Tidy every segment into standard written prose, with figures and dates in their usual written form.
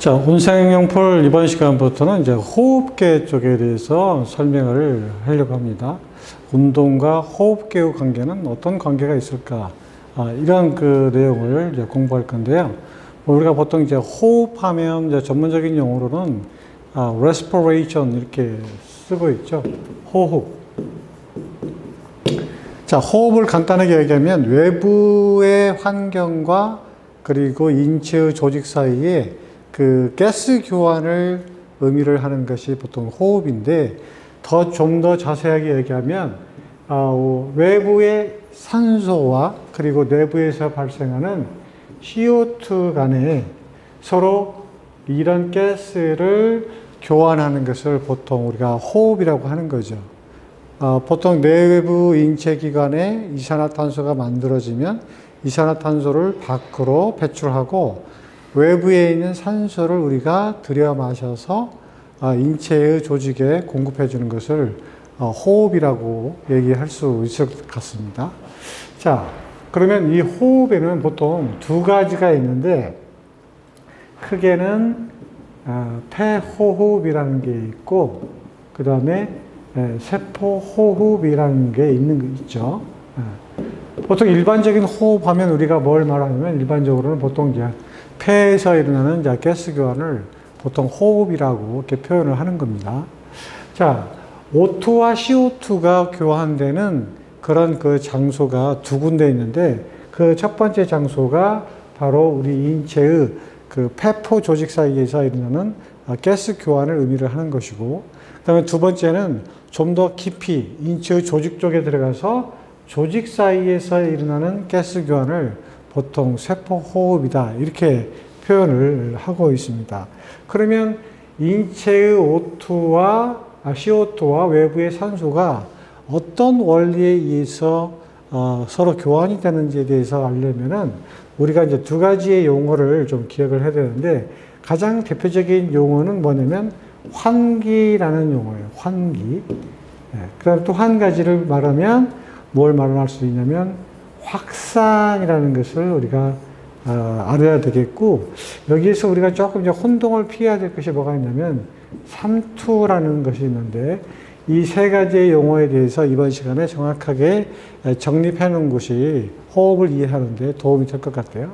자, 운생영풀 이번 시간부터는 이제 호흡계 쪽에 대해서 설명을 하려고 합니다. 운동과 호흡계의 관계는 어떤 관계가 있을까? 이런 그 내용을 이제 공부할 건데요. 우리가 보통 이제 호흡하면 이제 전문적인 용어로는 respiration 이렇게 쓰고 있죠. 호흡. 자, 호흡을 간단하게 얘기하면 외부의 환경과 그리고 인체의 조직 사이에 그 가스 교환을 의미를 하는 것이 보통 호흡인데, 좀 더 자세하게 얘기하면 외부의 산소와 그리고 내부에서 발생하는 CO2 간에 서로 이런 가스를 교환하는 것을 보통 우리가 호흡이라고 하는 거죠. 보통 내부 인체 기관에 이산화탄소가 만들어지면 이산화탄소를 밖으로 배출하고 외부에 있는 산소를 우리가 들여 마셔서 인체의 조직에 공급해 주는 것을 호흡이라고 얘기할 수 있을 것 같습니다. 자, 그러면 이 호흡에는 보통 두 가지가 있는데, 크게는 폐호흡이라는 게 있고, 그 다음에 세포호흡이라는 게 있죠. 보통 일반적인 호흡하면 우리가 뭘 말하냐면, 일반적으로는 보통 이제 폐에서 일어나는 이제 가스 교환을 보통 호흡이라고 이렇게 표현을 하는 겁니다. 자, O2와 CO2가 교환되는 그런 그 장소가 두 군데 있는데, 그 첫 번째 장소가 바로 우리 인체의 그 폐포 조직 사이에서 일어나는 가스 교환을 의미를 하는 것이고, 그 다음에 두 번째는 좀 더 깊이 인체의 조직 쪽에 들어가서 조직 사이에서 일어나는 가스 교환을 보통 세포호흡이다 이렇게 표현을 하고 있습니다. 그러면 인체의 CO2와 외부의 산소가 어떤 원리에 의해서 서로 교환이 되는지에 대해서 알려면은 우리가 이제 두 가지의 용어를 좀 기억을 해야 되는데, 가장 대표적인 용어는 뭐냐면 환기라는 용어예요. 환기. 그 다음에 또 한 가지를 말하면 뭘 말할 수 있냐면 확산이라는 것을 우리가 알아야 되겠고, 여기에서 우리가 조금 이제 혼동을 피해야 될 것이 뭐가 있냐면 삼투라는 것이 있는데, 이 세 가지의 용어에 대해서 이번 시간에 정확하게 정립해 놓은 것이 호흡을 이해하는 데 도움이 될 것 같아요.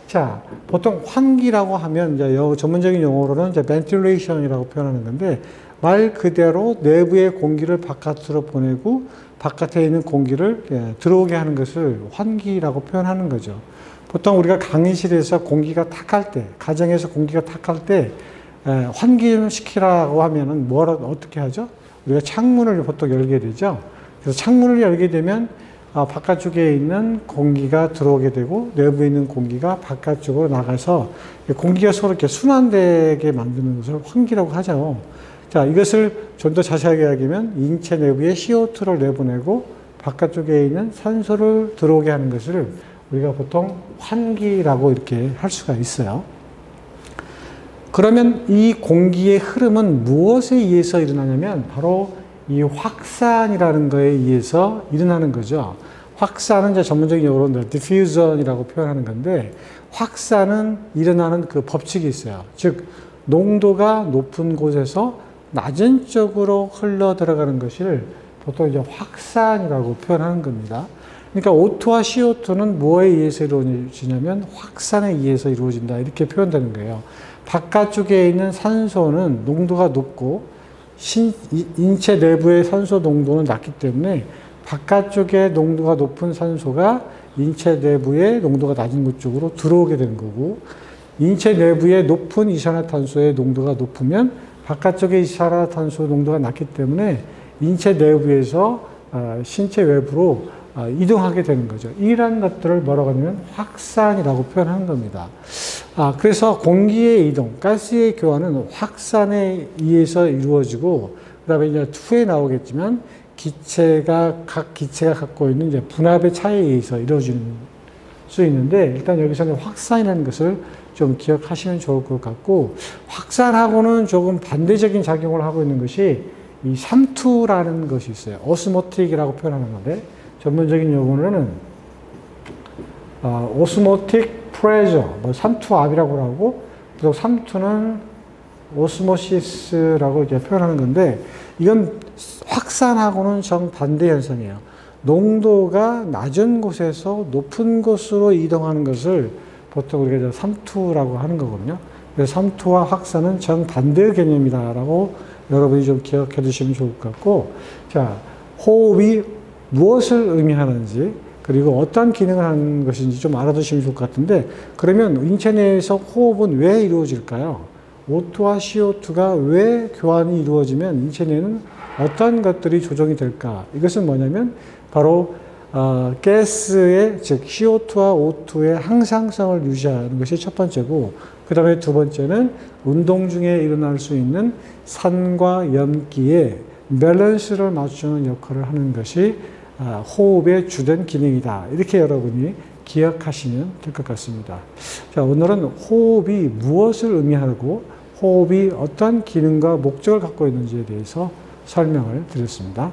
자, 보통 환기라고 하면 이제 전문적인 용어로는 이제 ventilation이라고 표현하는 건데, 말 그대로 내부의 공기를 바깥으로 보내고 바깥에 있는 공기를 들어오게 하는 것을 환기라고 표현하는 거죠. 보통 우리가 강의실에서 공기가 탁할 때, 가정에서 공기가 탁할 때 환기 좀 시키라고 하면은 어떻게 하죠? 우리가 창문을 보통 열게 되죠. 그래서 창문을 열게 되면 바깥쪽에 있는 공기가 들어오게 되고 내부에 있는 공기가 바깥쪽으로 나가서 공기가 서로 이렇게 순환되게 만드는 것을 환기라고 하죠. 자, 이것을 좀 더 자세하게 이야기하면 인체 내부에 CO2를 내보내고 바깥쪽에 있는 산소를 들어오게 하는 것을 우리가 보통 환기라고 이렇게 할 수가 있어요. 그러면 이 공기의 흐름은 무엇에 의해서 일어나냐면 바로 이 확산이라는 거에 의해서 일어나는 거죠. 확산은 이제 전문적인 용어로 diffusion이라고 표현하는 건데, 확산은 일어나는 그 법칙이 있어요. 즉, 농도가 높은 곳에서 낮은 쪽으로 흘러 들어가는 것을 보통 이제 확산이라고 표현하는 겁니다. 그러니까 O2와 CO2는 뭐에 의해서 이루어지냐면 확산에 의해서 이루어진다 이렇게 표현되는 거예요. 바깥쪽에 있는 산소는 농도가 높고 인체 내부의 산소 농도는 낮기 때문에 바깥쪽에 농도가 높은 산소가 인체 내부의 농도가 낮은 곳 쪽으로 들어오게 되는 거고, 인체 내부의 높은 이산화탄소의 농도가 높으면 바깥쪽의 이산화탄소 농도가 낮기 때문에 인체 내부에서 신체 외부로 이동하게 되는 거죠. 이런 것들을 뭐라고 하냐면 확산이라고 표현하는 겁니다. 그래서 공기의 이동, 가스의 교환은 확산에 의해서 이루어지고, 그 다음에 이제 후에 나오겠지만 각 기체가 갖고 있는 이제 분압의 차이에 의해서 이루어질 수 있는데, 일단 여기서는 확산이라는 것을 좀 기억하시면 좋을 것 같고, 확산하고는 조금 반대적인 작용을 하고 있는 것이 이 삼투라는 것이 있어요. 오스모틱이라고 표현하는 건데, 전문적인 용어로는 오스모틱 프레셔, 삼투압이라고 하고 그리고 삼투는 오스모시스라고 이제 표현하는 건데, 이건 확산하고는 정반대 현상이에요. 농도가 낮은 곳에서 높은 곳으로 이동하는 것을 보통 우리가 삼투라고 하는 거거든요. 그래서 삼투와 확산은 정반대 개념이다라고 여러분이 좀 기억해 두시면 좋을 것 같고, 자, 호흡이 무엇을 의미하는지, 그리고 어떤 기능을 하는 것인지 좀 알아두시면 좋을 것 같은데, 그러면 인체 내에서 호흡은 왜 이루어질까요? O2와 CO2가 왜 교환이 이루어지면 인체 내에는 어떤 것들이 조정이 될까? 이것은 뭐냐면 바로 가스의, 즉 CO2와 O2의 항상성을 유지하는 것이 첫 번째고, 그 다음에 두 번째는 운동 중에 일어날 수 있는 산과 염기의 밸런스를 맞추는 역할을 하는 것이 호흡의 주된 기능이다. 이렇게 여러분이 기억하시면 될 것 같습니다. 자, 오늘은 호흡이 무엇을 의미하고 호흡이 어떤 기능과 목적을 갖고 있는지에 대해서 설명을 드렸습니다.